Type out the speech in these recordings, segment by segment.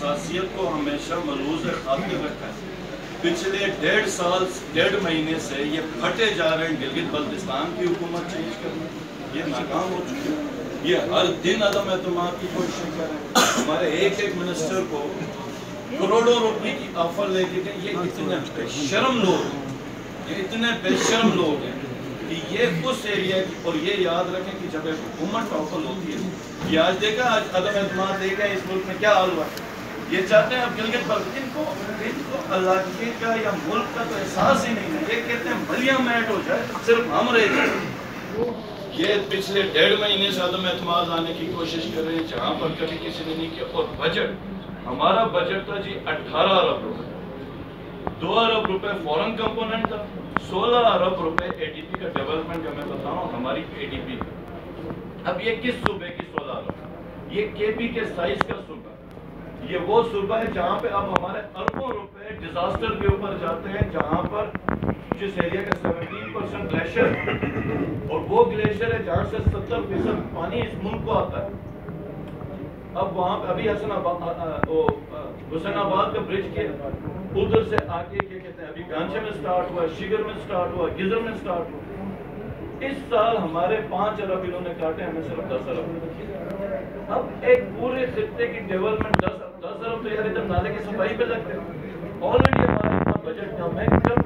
حساسیت کو ہمیشہ ملحوظ خاطر رکھا ہے۔ پچھلے 1.5 مہینے سے یہ پھٹے جا رہے ہیں گلگت بلتستان کی حکومت چینج کرنا، یہ ناکام ہو چکی ہے۔ یہ ہر دن عدم اعتماد کی کوشش کر رہے ہیں، ہمارے ایک منسٹر کو کروڑوں روپے کی آفر لے کے گئے۔ یہ اتنے بے شرم لوگ ہیں، یہ اتنے بے شرم لوگ ہیں کہ یہ اس ایریا کی، اور یہ یاد رکھیں کہ جب ایک حکومت ٹاپل ہوتی ہے، یہ آج دیکھا آج عدم اعتماد دیکھا اس ملک میں کیا حال ہوا ہے۔ یہ چاہتے ہیں اب گلگت بلتستان، ان کو علاقے کا یا ملک کا تو احساس ہی نہیں ہے۔ یہ کہتے ہیں بھلیا میٹ ہو جائے صرف ہم رہ جائیں۔ یہ پچھلے 1.5 مہینے سے عدم اعتماد آنے کی کوشش کر رہے ہیں جہاں پر کبھی کسی نے نہیں کیا۔ اور بجٹ، ہمارا بجٹ تھا جی 18 ارب روپے، 2 ارب روپے فورن کمپوننٹ تھا، 16 ارب روپے اے ڈی پی کا ڈیولپمنٹ کا میں بتاؤں ہماری اے ڈی پی۔ اب یہ کس صوبے کی 16 ارب؟ یہ کے پی کے سائز کا صوبہ، یہ وہ صوبہ ہے جہاں پہ اب ہمارے اربوں روپے ڈیزاسٹر کے اوپر جاتے ہیں، جہاں پر جس ایریا کا 17% گلیشیئر، اور وہ گلیشیئر ہے جہاں سے 70% پانی اس ملک کو آتا ہے۔ اب وہاں پہ ابھی حسین آباد کا برج کے ادھر سے آگے کیا کہتے ہیں، ابھی گانچے میں سٹارٹ ہوا، شگر میں سٹارٹ ہوا، گزر میں سٹارٹ ہوا۔ اس سال ہمارے 5 ارب انہوں نے کاٹے، ہمیں صرف 10 ارب۔ اب ایک پورے خطے کی ڈیولپمنٹ 10 ارب تو یار ادھر نالے کی صفائی پہ لگتے ہیں۔ آلریڈی ہمارا اتنا بجٹ کم ہے،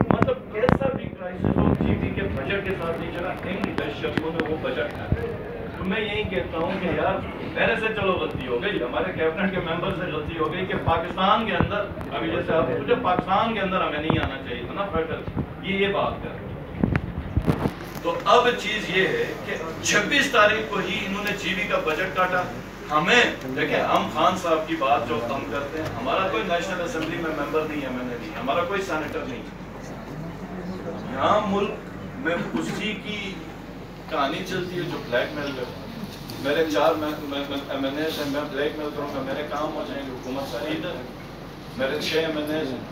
مطلب کیسا بھی کرائسس ہو جی بی کے بجٹ کے ساتھ نہیں چلا، ان دہشتوں نے وہ بجٹ ہے۔ تو میں یہی کہتا ہوں کہ یار میرے سے چلو غلطی ہو گئی، ہمارے کیبنٹ کے ممبر سے غلطی ہو گئی کہ پاکستان کے اندر، ابھی جیسے آپ پوچھے پاکستان کے اندر ہمیں نہیں آنا چاہیے تھا نا فیڈرل، یہ بات کر۔ تو اب چیز یہ ہے کہ 26 تاریخ کو ہی انہوں نے جی بی کا بجٹ کاٹا۔ ہمیں دیکھیں، ہم خان صاحب کی بات جو ہم کرتے ہیں، ہمارا کوئی نیشنل اسمبلی میں ممبر نہیں ہے، میں نے نہیں، ہمارا کوئی سینیٹر نہیں ہے۔ یہاں ملک میں اسی کی کہانی چلتی ہے جو بلیک میل کرتا ہے۔ میرے 4 ایم این ایز ہیں، میں بلیک میل کروں گا، میرے کام ہو جائیں گے، حکومت ساری ادھر ہے۔ میرے 6 ایم این ایز ہیں،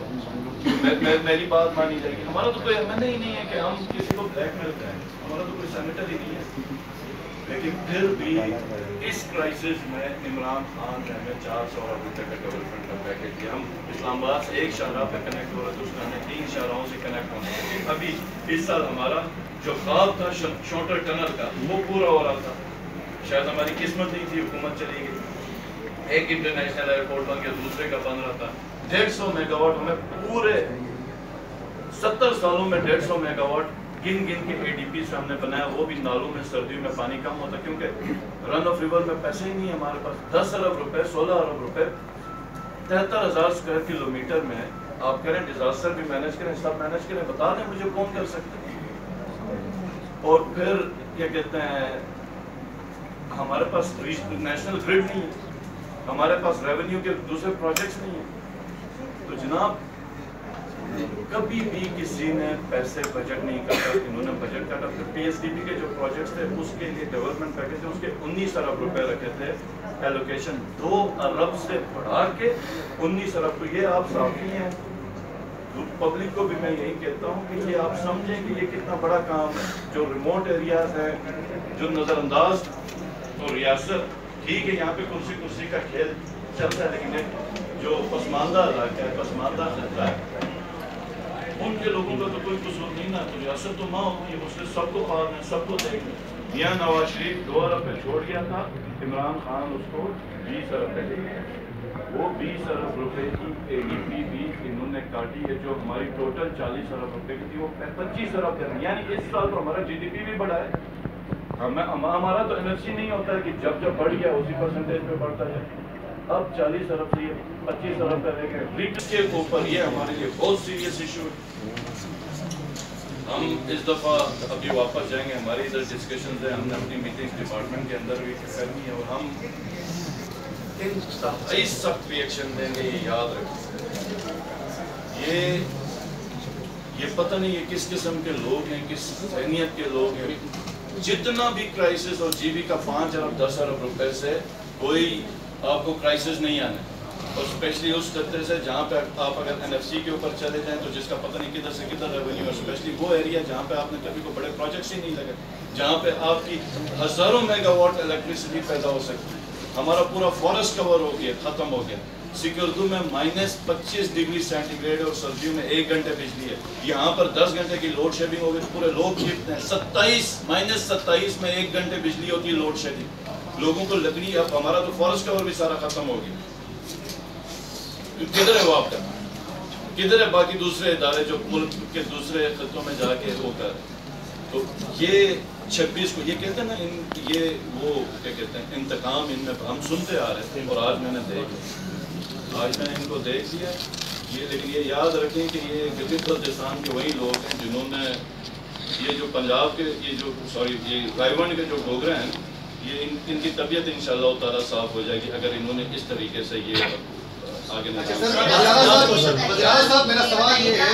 میری بات مانی جائے گی۔ ہمارا تو کوئی ایم این اے ہی نہیں ہے کہ ہم کسی کو بلیک میل کریں، ہمارا تو کوئی سینیٹر ہی نہیں ہے۔ لیکن پھر بھی اس کرائسس میں عمران خان نے ہمیں 400 ارب روپے کا ڈیولپمنٹ کا پیکج دیا۔ ہم اسلام آباد سے ایک شاہراہ پہ کنیکٹ ہو رہا تھا، اس میں ہمیں 3 شاہراہوں سے کنیکٹ ہونا تھا۔ ابھی اس سال ہمارا جو خواب تھا شوٹر ٹنل کا وہ پورا ہو رہا تھا، شاید ہماری قسمت نہیں تھی، حکومت چلی گئی۔ ایک انٹرنیشنل ایئرپورٹ بن کے دوسرے کا بن رہا تھا۔ 150 میگا واٹ ہمیں پورے 70 سالوں میں 150 میگا واٹ گن کے اے ڈی پی سے ہم نے بنایا، وہ بھی نالوں میں سردیوں میں پانی کم ہوتا کیونکہ رن آف ریور میں پیسے ہی نہیں ہے ہمارے پاس۔ 10 ارب روپے، 16 ارب روپے 73,000 اسکوائر کلومیٹر میں آپ کریں ڈیزاسٹر بھی مینج کریں، سب مینج کریں، بتا دیں مجھے کون کر سکتے ہیں۔ اور پھر کیا کہتے ہیں، ہمارے پاس نیشنل گریڈ نہیں ہے، ہمارے پاس ریونیو کے دوسرے پروجیکٹس نہیں ہیں۔ تو جناب کبھی بھی کسی نے پیسے بجٹ نہیں کاٹا، انہوں نے بجٹ کاٹا۔ پھر پی ایس ڈی پی کے جو پروجیکٹس تھے اس کے لیے ڈیولپمنٹ پیکج تھے، اس کے 19 ارب روپے رکھے تھے ایلوکیشن، 2 ارب سے بڑھا کے 19 ارب۔ تو یہ آپ صافی ہیں، پبلک کو بھی میں یہی کہتا ہوں کہ یہ آپ سمجھیں کہ یہ کتنا بڑا کام ہے۔ جو ریموٹ ایریاز ہیں، جو نظر انداز، تو ریاست ٹھیک ہے یہاں پہ کرسی کا کھیل چلتا ہے، لیکن جو پسماندہ علاقہ ہے، پسماندہ خطہ ہے، ان کے لوگوں کا تو کوئی قصور نہیں نا۔ تو ریاست تو ماں ہوتی ہے، اس نے سب کو پالنا ہے، سب کو دیکھنا ہے۔ میاں نواز شریف 2 ارب پہ چھوڑ گیا تھا، عمران خان اس کو 20 ارب پہ لے گیا۔ وہ 20 ارب روپے کی اے ڈی پی بھی انہوں نے کاٹی ہے، جو ہماری ٹوٹل 40 ارب روپے کی تھی وہ 25 ارب کر رہی ہے۔ یعنی اس سال تو ہمارا جی ڈی پی بھی بڑھا ہے۔ ہمارا تو این ایف سی نہیں ہوتا ہے کہ جب بڑھ گیا اسی پرسنٹیج پہ بڑھتا ہے۔ اب 40 ارب سے 25 ارب پہ لے گئے۔ ریٹ کے اوپر یہ ہمارے لیے بہت سیریس ایشو ہے۔ ہم اس دفعہ ابھی واپس جائیں گے، ہماری ادھر ڈسکشنز ہیں، ہم نے اپنی میٹنگز ڈپارٹمنٹ کے اندر بھی کرنی ہے، اور ہم انتہائی سخت ریئیکشن دیں گے، یہ یاد رکھیں۔ یہ پتہ نہیں یہ کس قسم کے لوگ ہیں، کس ذہنیت کے لوگ ہیں۔ جتنا بھی کرائسس اور جی بی کا 5 ارب 10 ارب روپے سے کوئی آپ کو کرائسس نہیں آنا، اور اسپیشلی اس خطے سے جہاں پہ آپ اگر این ایف سی کے اوپر چلے جائیں تو جس کا پتہ نہیں کدھر سے کدھر ریونیو ہے، اسپیشلی وہ ایریا جہاں پہ آپ نے کبھی کو بڑے پروجیکٹس ہی نہیں لگے، جہاں پہ آپ کی ہزاروں میگا واٹ الیکٹریسٹی پیدا ہو سکتی ہے۔ ہمارا پورا فارسٹ کور ہو گیا، ختم ہو گیا۔ سکردو میں -25 ڈگری سینٹی گریڈ اور سردیوں میں 1 گھنٹے بجلی ہے. یہاں پر 10 گھنٹے کی لوڈ شیڈنگ ہوگی تو پورے لوگ چیختے ہیں. 27 میں 1 گھنٹے بجلی ہوتی ہے لوڈ شیڈنگ. لوگوں کو لکڑی, اب ہمارا تو فارسٹ کور بھی سارا ختم ہو گیا. کدھر ہے وہ آپ کا, کدھر ہے باقی دوسرے ادارے جو ملک کے دوسرے خطوں میں جا کے وہ کر. تو یہ 26 کو یہ کہتے ہیں نا, یہ وہ کیا کہتے ہیں انتقام ان میں ہم سنتے آ رہے تھے اور آج میں نے دیکھ لیا, آج میں نے ان کو دیکھ لیا. یہ لیکن یہ یاد رکھیں کہ یہ گلگت بلتستان کے وہی لوگ ہیں جنہوں نے یہ جو پنجاب کے یہ جو یہ رائیونڈ کے جو گوگرے ہیں, یہ ان کی طبیعت انشاءاللہ تعالیٰ صاف ہو جائے گی اگر انہوں نے اس طریقے سے یہ آگے نہ میرا سوال یہ ہے,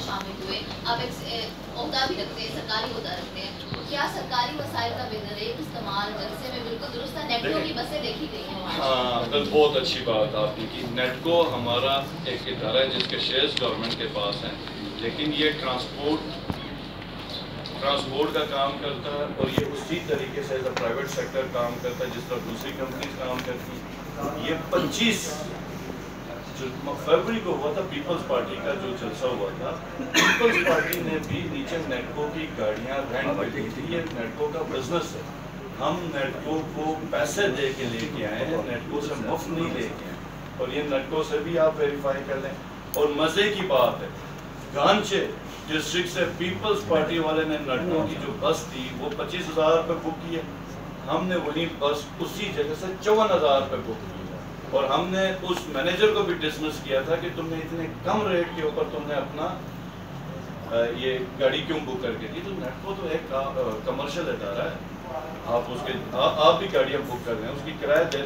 شامل ہوئے, آپ ایک عہدہ بھی رکھتے ہیں, سرکاری عہدہ رکھتے ہیں, کیا سرکاری وسائل کا بہترین استعمال جلسے میں بالکل درست ہے؟ نیٹکو کی بسیں دیکھی گئی ہیں. ہاں, بہت اچھی بات آپ نے کی. نیٹکو ہمارا ایک ادارہ ہے جس کے شیئرز گورنمنٹ کے پاس ہیں, لیکن یہ ٹرانسپورٹ کا کام کرتا ہے اور یہ اسی طریقے سے ایز اے پرائیویٹ سیکٹر کام کرتا ہے جس طرح دوسری کمپنیز کام کرتی ہیں. یہ 25 فروری کو ہوا تھا پیپلز پارٹی کا جو جلسہ ہوا تھا. پیپلز پارٹی نے بھی نیچے نیٹکو کی گاڑیاں رینٹ پہ دی تھی. یہ نیٹکو کا بزنس ہے. ہم نیٹکو کو پیسے دے کے لے کے آئے ہیں, نیٹکو سے مفت نہیں لے کے آئے. اور یہ نیٹکو سے بھی آپ ویریفائی کر لیں. اور مزے کی بات ہے, گانچے ڈسٹرکٹ سے پیپلز پارٹی والے نے نیٹکو کی جو بس تھی وہ 25,000 روپے بک کی ہے. ہم نے وہی بس اسی جگہ سے 54,000 روپے بک کی ہے. اور ہم نے اس مینیجر کو بھی ڈسمس کیا تھا کہ تم نے اتنے کم ریٹ کے اوپر تم نے اپنا یہ گاڑی کیوں بک کر کے دی. تو نیٹکو تو ایک کمرشل ادارہ ہے, آپ بھی گاڑیاں بک کر رہے ہیں, اس کی کرایہ دے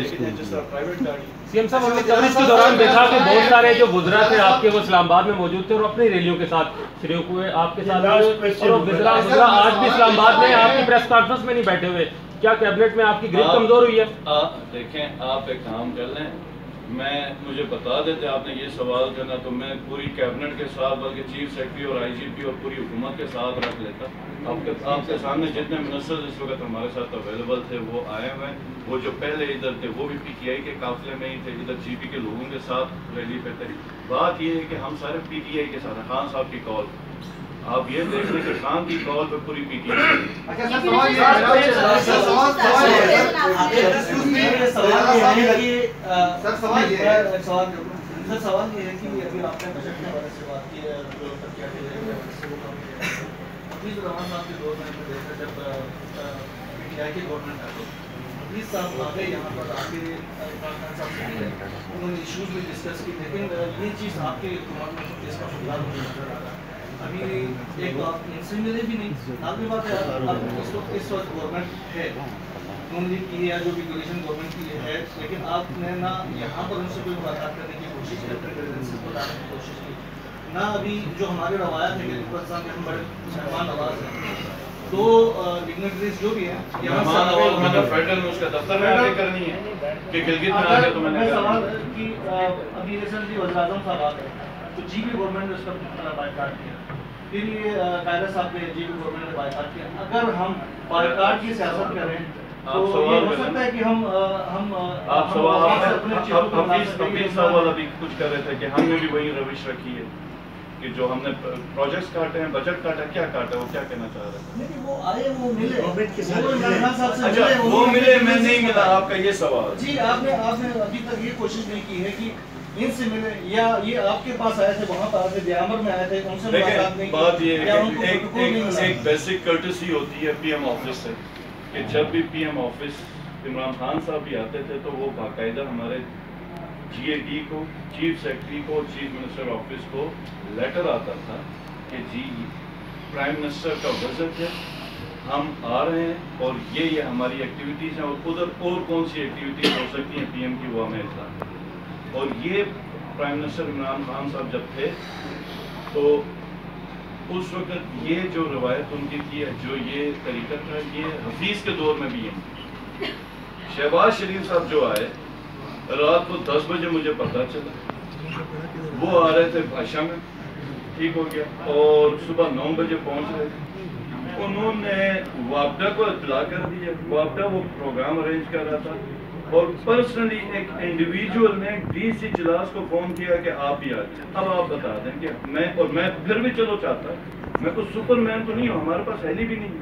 کے جس طرح پرائیویٹ گاڑی. سی ایم صاحب, ہم نے کوریج کے دوران دیکھا کہ بہت سارے جو وزراء تھے آپ کے وہ اسلام آباد میں موجود تھے اور اپنی ریلیوں کے ساتھ شریک ہوئے آپ کے ساتھ, اور وزراء آج بھی اسلام آباد میں آپ کی پریس کانفرنس میں نہیں بیٹھے ہوئے. کیا کیبنٹ میں آپ کی گرپ کمزور ہوئی ہے؟ دیکھیں, آپ ایک کام کر لیں, مجھے بتا دیتے آپ نے یہ سوال کرنا تو میں پوری کیبنٹ کے ساتھ بلکہ چیف سیکرٹری اور آئی جی پی اور پوری حکومت کے ساتھ رکھ لیتا. آپ کے سامنے جتنے منسٹر اس وقت ہمارے ساتھ اویلیبل تھے وہ آئے ہوئے ہیں. وہ جو پہلے ادھر تھے وہ بھی پی ٹی آئی کے قافلے میں ہی تھے, ادھر جی پی کے لوگوں کے ساتھ ریلی پہ تھے. بات یہ ہے کہ ہم سارے پی ٹی آئی کے ساتھ ہیں. خان صاحب کی کال, آپ یہ دیکھ لیں کہ خان کی کال پہ پوری پی ٹی آئی. سوال یہ ہے کہ ابھی آپ نے بجٹ کے حوالے سے بات کی ہے, جو ترقیہ کے لیے حفیظ الرحمان صاحب کے دور میں دیکھا جب پی ٹی آئی کی گورنمنٹ ہے تو حفیظ صاحب آگے یہاں پر آ کے عمران خان صاحب سے ملے, انہوں نے ایشوز بھی ڈسکس کی, لیکن یہ چیز آپ کے حکومت میں اس کا فیلحال مجھے نظر آ رہا ہے. ابھی ایک آپ ان سے ملے بھی نہیں. آپ کی بات ہے, اب اس وقت گورنمنٹ ہے, نون لیگ کی یا جو بھی کولیشن گورنمنٹ کی ہے, لیکن آپ نے نہ یہاں پر ان سے کوئی ملاقات کرنے کی کوشش کی, بتانے کی کوشش کی, نہ ابھی جو ہمارے روایات ہے کہ پاکستان کے ہم بڑے مہمان نواز ہیں, تو ڈگنیٹریز جو بھی ہیں مہمان نواز میں نے فیڈرل میں اس کا دفتر میں آگے کرنی ہے کہ گلگت میں آگے تو میں نے سوال کہ ابھی ریسنٹلی وزیر اعظم صاحب آ گئے تو جی پی گورنمنٹ نے اس کا بائیکاٹ کیا, پھر یہ قائدہ صاحب نے جی پی گورنمنٹ نے بائیکاٹ کیا. اگر ہم بائیکاٹ کی سیاست کریں تو یہ ہو سکتا ہے کہ ہم آپ سوال حفیظ صاحب ابھی کچھ کر رہے تھے کہ ہم نے بھی وہی روش رکھی ہے کہ جو ہم نے پروجیکٹس کاٹے ہیں, بجٹ کاٹا, کیا کاٹا, وہ کیا کہنا چاہ رہے ہیں؟ وہ آئے, وہ ملے, وہ ملے, میں نہیں ملا. آپ کا یہ سوال جی, آپ نے ابھی تک یہ کوشش نہیں کی ہے کہ ان سے ملے, یا یہ آپ کے پاس آئے تھے, وہاں پر آئے تھے, دیامر میں آئے تھے, ان سے ملاقات نہیں کی. بات یہ ہے کہ ایک بیسک کرٹسی ہوتی ہے پی ایم آفس سے کہ جب بھی P M office Imran Khan صاحب بھی آتے تھے تو وہ باقاعدہ ہمارے جی اے ڈی کو, چیف سیکرٹری کو, چیف منسٹر آفس کو لیٹر آتا تھا کہ جی پرائم منسٹر کا وزٹ ہے, ہم آ رہے ہیں اور یہ ہماری ایکٹیویٹیز ہیں, اور ادھر اور کون سی ایکٹیویٹیز ہو سکتی ہیں پی ایم کی, وہ ہمیں اطلاع. اور یہ پرائم منسٹر عمران خان صاحب جب تھے تو اس وقت یہ جو روایت ان کی تھی, جو یہ طریقہ تھا, یہ حفیظ کے دور میں بھی ہے. شہباز شریف صاحب جو آئے رات کو 10 بجے مجھے پتہ چلا, وہ آ رہے تھے بھاشا میں, ٹھیک ہو گیا, اور صبح 9 بجے پہنچ رہے تھے. انہوں نے وابڈا کو اطلاع کر دیا, وابڈا وہ پروگرام ارینج کر رہا تھا, اور پرسنلی ایک انڈیویجول نے ڈی سی اجلاس کو فون کیا کہ آپ بھی آ جائیں. اب آپ بتا دیں کہ میں پھر بھی چلو چاہتا میں کوئی سپر مین تو نہیں ہوں, ہمارے پاس ہیلی بھی نہیں ہے.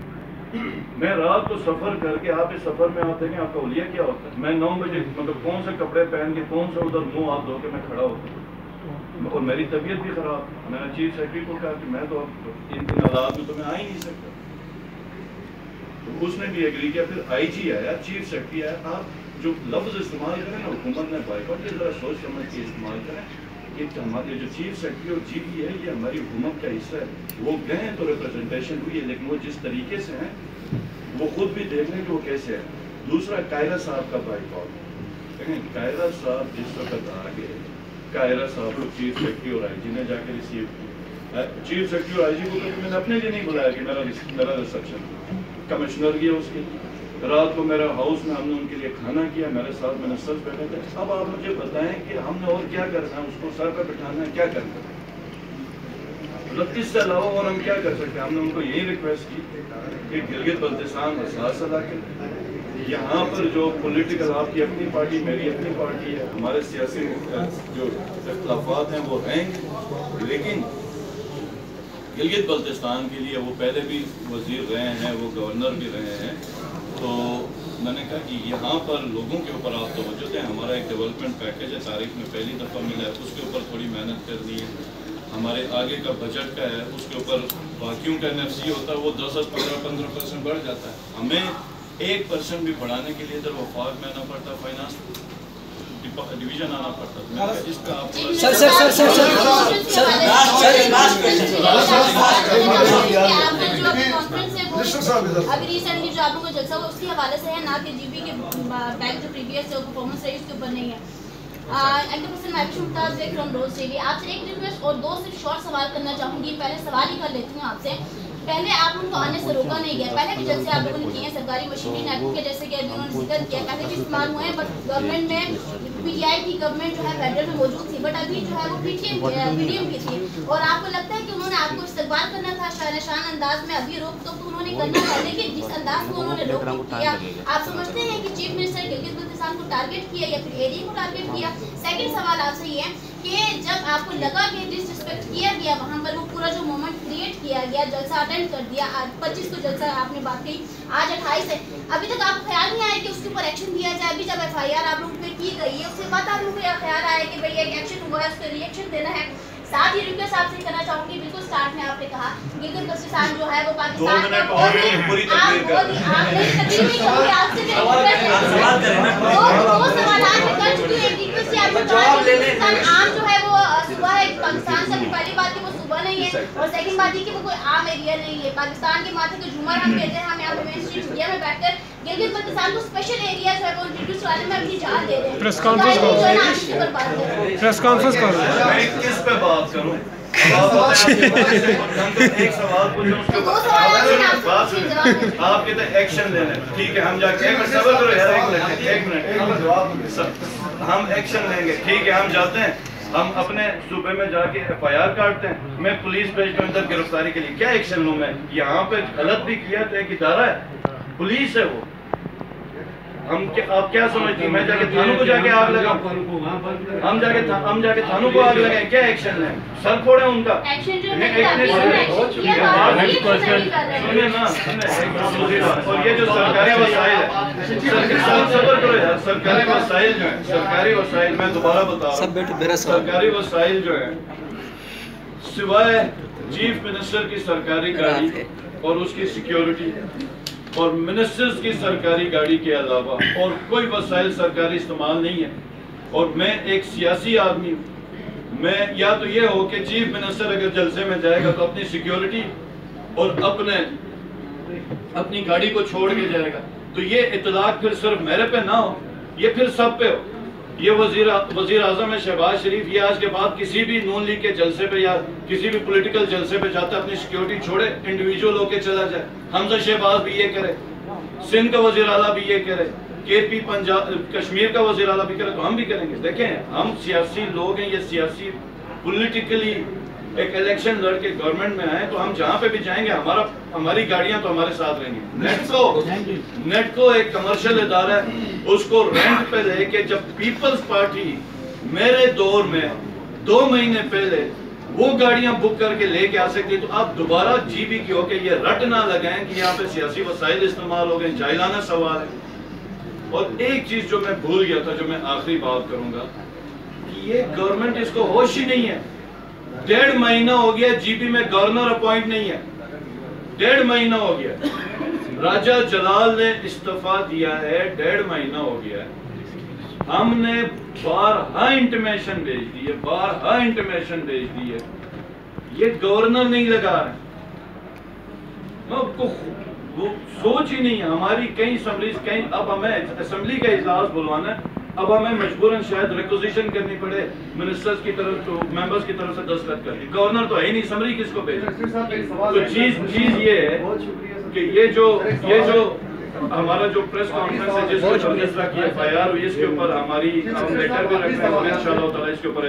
میں رات کو سفر کر کے آپ اس سفر میں آپ دیکھیں آپ کا اولیہ کیا ہوتا ہے. میں 9 بجے مطلب کون سے کپڑے پہن کے کون سے ادھر منہ ہاتھ دھو کے میں کھڑا ہوتا ہوں, اور میری طبیعت بھی خراب. میں نے چیف سیکرٹری کو کہا کہ میں تو ان حالات میں تو میں آ ہی نہیں سکتا. تو اس نے بھی ایگری کیا. پھر آئی جی آیا, چیف سیکرٹری آیا. آپ جو لفظ استعمال کریں نا حکومت نے بائیکاٹ کے ذرا سوچ سمجھ کے استعمال کریں. ہمارے جو چیف سیکرٹری اور جی پی ہے یہ ہماری حکومت کا حصہ ہے. وہ گئے ہیں تو ریپرزنٹیشن ہوئی ہے, لیکن وہ جس طریقے سے ہیں وہ خود بھی دیکھ لیں کہ وہ کیسے ہے. دوسرا قاہرہ صاحب کا بائیکاٹ. دیکھیں قاہرہ صاحب جس وقت آ گئے, قاہرہ صاحب کو چیف سیکرٹری اور آئی جی نے جا کے ریسیو کیا. چیف سیکرٹری اور آئی جی کو میں نے اپنے لیے نہیں بلایا کہ میرا ریسپشن. کمشنر گیا اس کے رات کو میرا ہاؤس میں ہم نے ان کے لیے کھانا کیا, میرے ساتھ منسٹر بیٹھے تھے. اب آپ مجھے بتائیں کہ ہم نے اور کیا کرنا ہے, اس کو سر پہ بٹھانا ہے, کیا کرنا ہے, اس سے علاوہ اور ہم کیا کر سکتے ہیں. ہم نے ان کو یہی ریکویسٹ کی کہ گلگت بلتستان حساس علاقے, یہاں پر جو پولیٹیکل آپ کی اپنی پارٹی میری اپنی پارٹی ہے, ہمارے سیاسی جو اختلافات ہیں وہ ہیں, لیکن گلگت بلتستان کے لیے وہ پہلے بھی وزیر رہے ہیں, وہ گورنر بھی رہے ہیں. تو میں نے کہا کہ یہاں پر لوگوں کے اوپر آپ توجہ دیں. ہمارا ایک ڈیولپمنٹ پیکیج ہے, تاریخ میں پہلی دفعہ ملا ہے, اس کے اوپر تھوڑی محنت کرنی ہے. ہمارے آگے کا بجٹ کا ہے, اس کے اوپر باقیوں کا NFC ہوتا ہے, وہ 10-15% بڑھ جاتا ہے. ہمیں 1% بھی بڑھانے کے لیے ادھر وفاق میں آنا پڑتا, فائنانس ڈویژن آنا پڑتا. میں نے کہا اس کا آپ ابھی ریسنٹلی جو آپ کو جلسہ ہوا اس کے حوالے سے ہے نا کہ جی بی کے بینک جو پریویس جو پرفارمنس رہی اس کے اوپر نہیں ہے. ایکٹیو میں بھی ممتاز دیکھ رہا ہوں روز ڈیلی. آپ سے ایک ریکویسٹ اور 2 صرف شارٹ سوال کرنا چاہوں گی. پہلے سوال ہی کر لیتی ہوں آپ سے. پہلے آپ ان کو آنے سے روکا نہیں گیا, پہلے بھی جلسے آپ لوگوں نے کیے ہیں سرکاری مشینری نیٹورک کے جیسے کہ ابھی انہوں نے ذکر کیا, پہلے بھی استعمال ہوئے ہیں, بٹ گورنمنٹ میں پی ٹی آئی کی گورنمنٹ جو ہے فیڈرل میں موجود تھی, بٹ ابھی جو ہے وہ پی ٹی ایم کی تھی. اور آپ کو لگتا ہے کہ انہوں نے آپ کو استقبال کرنا تھا شان انداز میں, ابھی روک تو انہوں نے کرنا تھا, لیکن جس انداز کو انہوں نے روک کیا, آپ سمجھتے ہیں کہ چیف منسٹر گلگت بلتستان کو ٹارگیٹ کیا یا پھر ایریا کو ٹارگیٹ کیا؟ سیکنڈ سوال آپ سے یہ ہے کہ جب آپ کو لگا کہ ڈس ریسپیکٹ کیا گیا وہاں پر, وہ پورا جو مومنٹ کریٹ کیا گیا, جلسہ اٹینڈ کر دیا, 25 کو جلسہ آپ نے بات کہی, آج 28 ہے, ابھی تک آپ کو خیال نہیں آیا کہ اس کے اوپر ایکشن لیا جائے؟ ابھی جب FIR آپ لوگوں پہ کی گئی ہے اس کے بعد آپ لوگوں کو یہ خیال آیا کہ بھئی ایک ایکشن ہوا ہے, اس پہ ری ایکشن دینا ہے. ساتھ ہی ریکویسٹ آپ سے کرنا چاہوں گی, بالکل سٹارٹ میں آپ نے کہا گلگت بلتستان جو ہے وہ پاکستان کا آپ سے دو سوالات میں کر چکی ہوں. ایک ریکویسٹ یہ آپ کو پاکستان عام جو ہے وہ صوبہ ہے پاکستان سے, پہلی بات کہ وہ صوبہ نہیں ہے, اور سیکنڈ بات یہ کہ وہ کوئی عام ایریا نہیں ہے. پاکستان کے ماتھے کو جھومر ہم کہتے ہیں, ہم یہاں پہ مین اسٹریٹ انڈیا میں بیٹھ کر گلگت بلتستان کو اسپیشل ایریا جو ہے وہ انٹروڈیوس کرنے میں اپنی جان دے رہے ہیں. پریس کانفرنس کر میں کس پہ بات کروں؟ ایک سوال پوچھوں آپ کہتے ہیں ایکشن لینا ہے, ٹھیک ہے, ہم جا کے صبر کرو یار, ایک منٹ, ہم ایکشن لیں گے, ٹھیک ہے, ہم جاتے ہیں, ہم اپنے صوبے میں جا کے FIR کاٹتے ہیں, میں پولیس بھیجتا ہوں ادھر گرفتاری کے لیے, کیا ایکشن لوں میں؟ یہاں پہ غلط بھی کیا تو ایک ادارہ ہے, پولیس ہے وہ, ہم آپ کیا سمجھتی ہیں میں جا کے تھانوں کو جا کے آگ لگاؤں؟ ہم جا کے تھانوں کو آگ لگائیں, کیا ایکشن لیں؟ سر پھوڑیں ان کا. اور یہ جو سرکاری وسائل ہے, سرکاری وسائل جو ہیں, سرکاری وسائل میں دوبارہ بتا رہا ہوں, سرکاری وسائل جو ہیں سوائے چیف منسٹر کی سرکاری گاڑی اور اس کی سیکیورٹی اور منسٹرز کی سرکاری گاڑی کے علاوہ اور کوئی وسائل سرکاری استعمال نہیں ہے. اور میں ایک سیاسی آدمی ہوں, میں یا تو یہ ہو کہ چیف منسٹر اگر جلسے میں جائے گا تو اپنی سیکیورٹی اور اپنی گاڑی کو چھوڑ کے جائے گا, تو یہ اطلاق پھر صرف میرے پہ نہ ہو, یہ پھر سب پہ ہو. یہ وزیر اعظم ہے شہباز شریف, یہ آج کے بعد کسی بھی نون لیگ کے جلسے پہ یا کسی بھی پولیٹیکل جلسے پہ جاتا ہے, اپنی سیکیورٹی چھوڑے, انڈیویجول ہو کے چلا جائے. حمزہ شہباز بھی یہ کرے, سندھ کا وزیر اعلیٰ بھی یہ کرے, KP پنجاب کشمیر کا وزیر اعلیٰ بھی کرے, تو ہم بھی کریں گے. دیکھیں ہم سیاسی لوگ ہیں, یہ سیاسی پولیٹیکلی ایک الیکشن لڑ کے گورنمنٹ میں آئے, تو ہم جہاں پہ بھی جائیں گے ہماری گاڑیاں تو ہمارے ساتھ رہیں گی. نیٹکو ایک کمرشل ادارہ ہے, اس کو رینٹ پہ لے کے جب پیپلز پارٹی میرے دور میں 2 مہینے پہلے وہ گاڑیاں بک کر کے لے کے آ سکتی تو آپ دوبارہ جی بی کی ہو کے یہ رٹ نہ لگائیں کہ یہاں پہ سیاسی وسائل استعمال ہو گئے. جاہلانہ سوال ہے. اور ایک چیز جو میں بھول گیا تھا جو میں آخری بات کروں گا کہ یہ گورنمنٹ اس کو ہوش ہی نہیں ہے. 1.5 مہینہ ہو گیا جی بی میں گورنر اپوائنٹ نہیں ہے. 1.5 مہینہ ہو گیا. راجہ جلال نے استعفیٰ دیا ہے. 1.5 مہینہ ہو گیا. ہم نے بارہا انٹیمیشن بھیج دی ہے. بارہا انٹیمیشن بھیج دی ہے. یہ گورنر نہیں لگا رہے. وہ سوچ ہی نہیں ہے. ہماری کئی اسمبلیز اب ہمیں اسمبلی کا اجلاس بلوانا ہے. اب ہمیں مجبوراً شاید ریکوزیشن کرنی پڑے منسٹرز کی طرف تو ممبرز کی طرف سے دستخط کر دی. گورنر تو ہے ہی نہیں. اسمبلی کس کو بھیجے؟ تو چیز یہ ہے کہ یہ جو ہمارا جو پریس کانفرنس ہے جس کو اس طرح کی FIR ہوئی اس کے اوپر ہماری لیٹر بھی رکھتے ہیں. انشاءاللہ تعالی اس کے اوپر